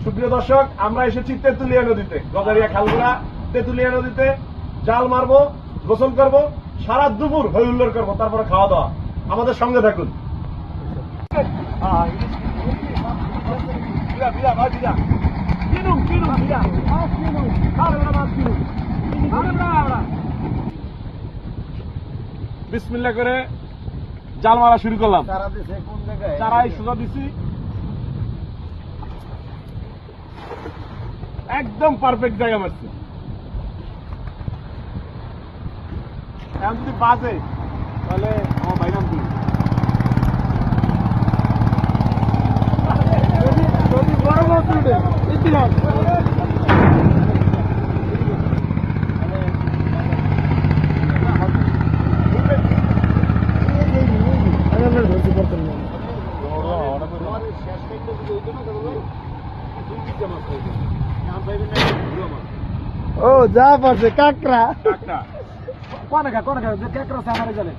সুপ্রিয় দর্শক, আমরা এসেছি তেঁতুলিয়া নদীতে, গজারিয়া খালগুড়া তেঁতুলিয়া নদীতে। জাল মারবো, গোসল করবো, সারা দুপুর হই হুল্লোড় করবো, তারপরে খাওয়া দাওয়া। আমাদের সঙ্গে থাকুন। বিসমিল্লাহ করে জাল মারা শুরু করলাম। চারাই সোজা দিছি, একদম পারফেক্ট জায়গা মারছি। এখন যদি বাজে তাহলে আমার ভাই নাম দিই। যদি বড় মাছ উঠে ইতিহাস ও যা পারছে কাকড়া কোন কাকড়া কাকড়া সামারে চলে